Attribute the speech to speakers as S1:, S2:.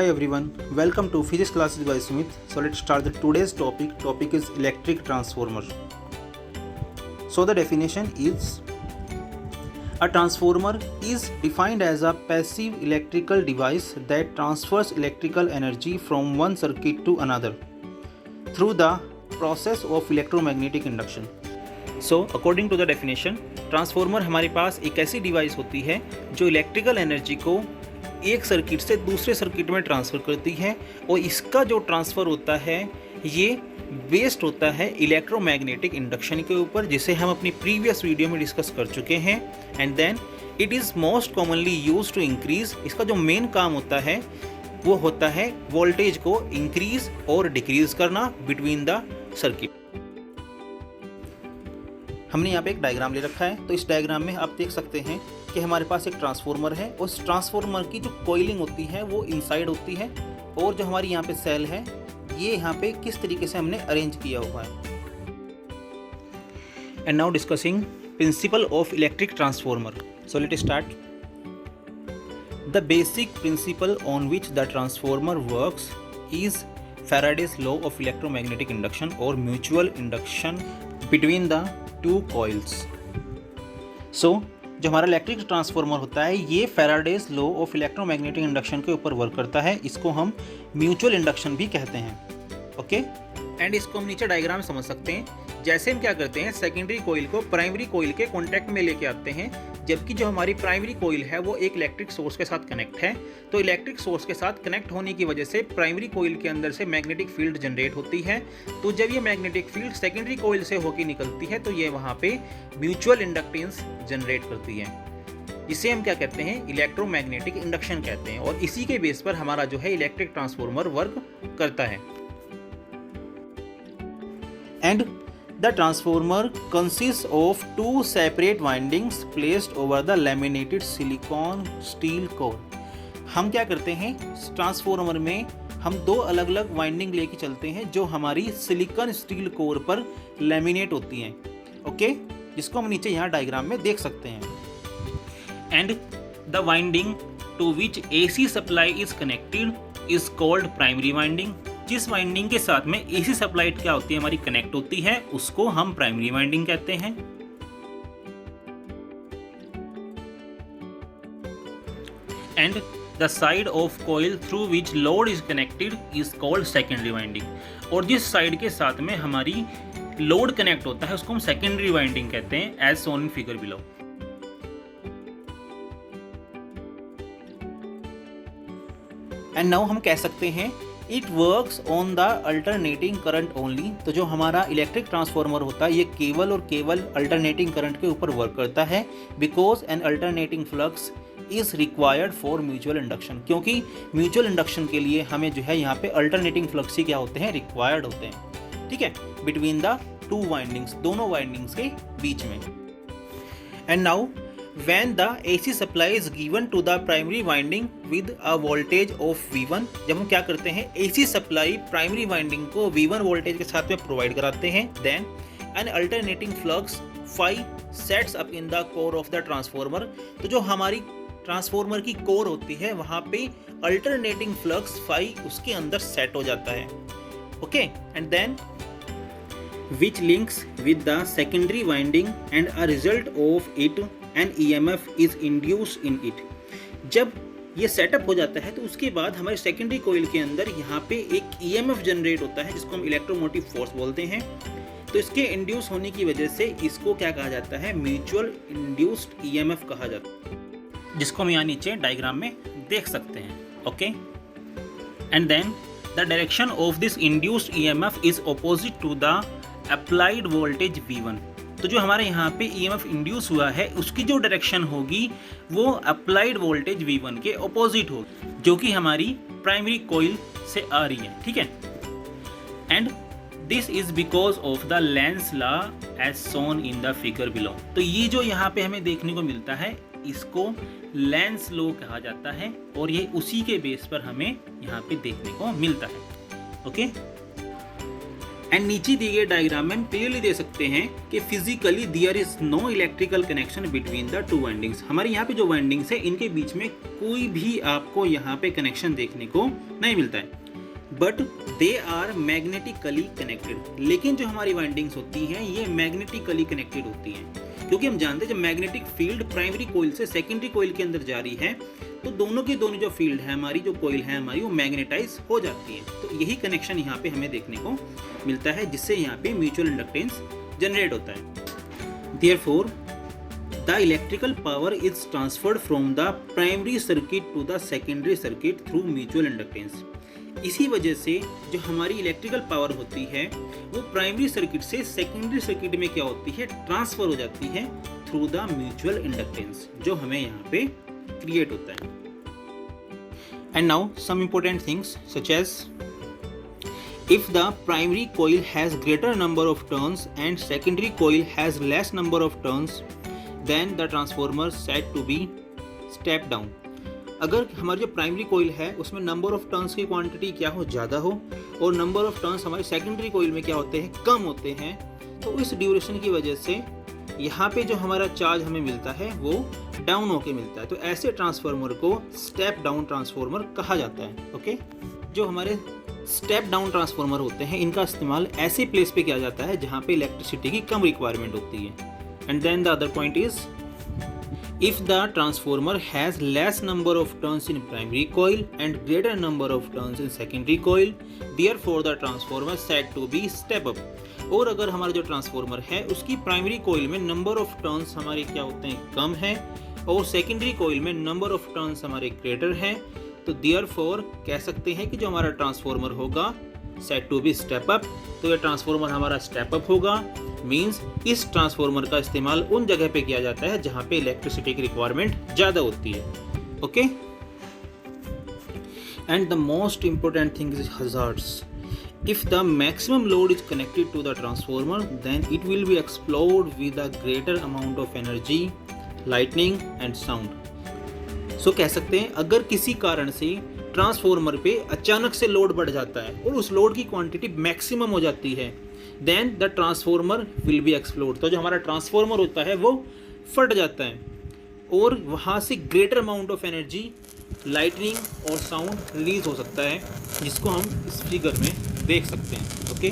S1: Hi everyone, welcome to Physics classes by Sumit. So let's start the today's topic. Topic is electric transformer. So the definition is a transformer is defined as a passive electrical device that transfers electrical energy from one circuit to another through the process of electromagnetic induction. So according to the definition, transformer हमारे पास एक ऐसी device होती है जो electrical energy को एक circuit से दूसरे सर्किट में ट्रांसफ़र करती है और इसका जो ट्रांसफ़र होता है ये बेस्ड होता है इलेक्ट्रोमैग्नेटिक इंडक्शन के ऊपर, जिसे हम अपनी प्रीवियस वीडियो में डिस्कस कर चुके हैं। And then it is most commonly use to increase, इसका जो मेन काम होता है वो होता है वोल्टेज को इंक्रीज और डिक्रीज करना बिटवीन द सर्किट। हमने यहाँ पे एक डायग्राम ले रखा है, तो इस डायग्राम में आप देख सकते हैं कि हमारे पास एक ट्रांसफॉर्मर है। उस ट्रांसफॉर्मर की जो कॉइलिंग होती है वो इनसाइड होती है और जो हमारी यहाँ पे सेल है ये यहाँ पे किस तरीके से हमने अरेंज किया हुआ है। And now discussing principle of electric transformer. So let start. The basic principle on which the transformer works is Faraday's law of electromagnetic induction और mutual induction between the two coils. So जो हमारा electric transformer होता है ये Faraday's law of electromagnetic induction के ऊपर work करता है। इसको हम म्यूचुअल इंडक्शन भी कहते हैं। ओके, एंड इसको हम नीचे डायग्राम में समझ सकते हैं। जैसे हम क्या करते हैं, सेकेंडरी कोइल को प्राइमरी कोइल के कॉन्टैक्ट में लेके आते हैं, जबकि जो हमारी प्राइमरी कोइल है वो एक इलेक्ट्रिक सोर्स के साथ कनेक्ट है। तो इलेक्ट्रिक सोर्स के साथ कनेक्ट होने की वजह से प्राइमरी कोइल के अंदर से मैग्नेटिक फील्ड जनरेट होती है। तो जब ये मैग्नेटिक फील्ड सेकेंडरी कोइल से होकर निकलती है तो ये वहाँ पे म्यूचुअल इंडक्टेंस जनरेट करती है, जिसे हम क्या कहते हैं, इलेक्ट्रोमैग्नेटिक इंडक्शन कहते हैं। और इसी के बेस पर हमारा जो है इलेक्ट्रिक ट्रांसफॉर्मर वर्क करता है। And The transformer consists of two separate windings placed over the laminated silicon steel core. हम क्या करते हैं, ट्रांसफॉर्मर में हम दो अलग अलग वाइंडिंग लेके चलते हैं जो हमारी सिलिकॉन स्टील कोर पर लैमिनेट होती हैं। ओके, जिसको हम नीचे यहाँ डायग्राम में देख सकते हैं। And the winding to which AC supply is connected is called primary winding. जिस वाइंडिंग के साथ में AC सप्लाई क्या होती है, हमारी कनेक्ट होती है, उसको हम प्राइमरी वाइंडिंग कहते हैं। And the side of coil through which load is connected is called secondary winding. और जिस साइड के साथ में हमारी लोड कनेक्ट होता है उसको हम सेकेंडरी वाइंडिंग कहते हैं, as shown in figure below. And now हम कह सकते हैं it works on the alternating current only. तो जो हमारा इलेक्ट्रिक ट्रांसफॉर्मर होता है ये केवल और केवल अल्टरनेटिंग करंट के ऊपर वर्क करता है, because N alternating flux is required for mutual induction. क्योंकि म्यूचुअल इंडक्शन के लिए हमें जो है यहाँ पे अल्टरनेटिंग फ्लक्स ही क्या होते हैं, रिक्वायर्ड होते हैं। ठीक है, बिटवीन द टू वाइंडिंग्स, दोनों वाइंडिंग्स के बीच में। And now when the AC supply is given to the primary winding with a voltage of V1, जब हम क्या करते हैं, AC सप्लाई प्राइमरी वाइंडिंग को V1 वोल्टेज के साथ में प्रोवाइड कराते हैं, then an alternating flux phi sets up in the core of the transformer। तो जो हमारी ट्रांसफॉर्मर की कोर होती है वहाँ पे अल्टरनेटिंग फ्लक्स फाई उसके अंदर सेट हो जाता है। Okay, and then which links with the secondary winding and a result of it an EMF is induced in it। जब ये सेटअप हो जाता है तो उसके बाद हमारे सेकेंडरी कोइल के अंदर यहाँ पे एक EMF जनरेट होता है जिसको हम इलेक्ट्रोमोटिव फोर्स बोलते हैं। तो इसके इंड्यूस होने की वजह से इसको क्या कहा जाता है, म्यूचुअल इंड्यूस्ड EMF कहा जाता है, जिसको हम यहाँ नीचे डायग्राम में देख सकते हैं। Okay, and then the direction of this induced EMF is opposite to the applied voltage V1। तो जो हमारे यहाँ पे EMF इंड्यूस हुआ है उसकी जो डायरेक्शन होगी वो अप्लाइड वोल्टेज V1 के ऑपोजिट होगी, जो कि हमारी प्राइमरी कोइल से आ रही है। ठीक है, and this is because of the Lenz law as shown in the figure below. तो ये जो यहाँ पे हमें देखने को मिलता है इसको लेंस लॉ कहा जाता है और ये उसी के बेस पर हमें यहाँ पे देखने को मिलता है। ओके, एंड नीचे दिए गए डायग्राम में हम क्लियरली दे सकते हैं कि physically there is no electrical connection between the two windings. हमारे यहाँ पे जो वाइंडिंग्स है इनके बीच में कोई भी आपको यहाँ पे कनेक्शन देखने को नहीं मिलता है, but they are magnetically connected. लेकिन जो हमारी वाइंडिंग्स होती हैं ये मैग्नेटिकली कनेक्टेड होती हैं, क्योंकि हम जानते हैं जब मैग्नेटिक फील्ड प्राइमरी कोइल से सेकेंडरी कोइल के अंदर जा रही है तो दोनों की दोनों जो फील्ड है हमारी, जो कोइल है हमारी, वो मैग्नेटाइज हो जाती है। तो यही कनेक्शन यहाँ पे हमें देखने को मिलता है, जिससे यहाँ पे म्यूचुअल इंडक्टेंस जनरेट होता है। Therefore the electrical power is transferred from the primary circuit to the secondary circuit through mutual inductance. इसी वजह से जो हमारी इलेक्ट्रिकल पावर होती है वो प्राइमरी सर्किट से सेकेंडरी सर्किट में क्या होती है, ट्रांसफर हो जाती है थ्रू द म्यूचुअल इंडक्टेंस, जो हमें यहाँ पे क्रिएट होता है। And now some important things such as if the primary coil has greater number of turns and secondary coil has less number of turns, then the transformer said to be step down। अगर हमारी जो primary coil है उसमें number of turns की quantity क्या हो, ज़्यादा हो, और नंबर ऑफ टर्न्स हमारी सेकेंडरी कोइल में क्या होते हैं, कम होते हैं, तो इस ड्यूरेशन की वजह से यहाँ पे जो हमारा चार्ज हमें मिलता है वो डाउन होके मिलता है। तो ऐसे ट्रांसफार्मर को स्टेप डाउन ट्रांसफार्मर कहा जाता है। ओके, जो हमारे स्टेप डाउन ट्रांसफार्मर होते हैं इनका इस्तेमाल ऐसे प्लेस पे किया जाता है जहाँ पे इलेक्ट्रिसिटी की कम रिक्वायरमेंट होती है। And then the other point is if the transformer has less number of turns in primary coil and greater number of turns in secondary coil, therefore the transformer said to be step up। और अगर हमारा जो transformer है उसकी primary coil में number of turns हमारे क्या होते हैं, कम है, और सेकेंडरी कोइल में नंबर ऑफ टर्न्स हमारे ग्रेटर हैं, तो therefore कह सकते हैं कि जो हमारा ट्रांसफार्मर होगा set to be step up. तो ये ट्रांसफार्मर हमारा स्टेप अप होगा, मींस इस ट्रांसफार्मर का इस्तेमाल उन जगह पे किया जाता है जहाँ पे इलेक्ट्रिसिटी की रिक्वायरमेंट ज़्यादा होती है। Okay, and the most important thing is hazards. If the maximum load is connected to the transformer, then it will be explode with a greater amount of energy, lightning and sound। So कह सकते हैं अगर किसी कारण से transformer पे अचानक से लोड बढ़ जाता है और उस लोड की क्वांटिटी मैक्सिमम हो जाती है, then the transformer will be explode. तो जो हमारा ट्रांसफार्मर होता है वो फट जाता है और वहाँ से greater amount of energy, lightning और साउंड रिलीज हो सकता है, जिसको हम इस फिगर में देख सकते हैं। ओके।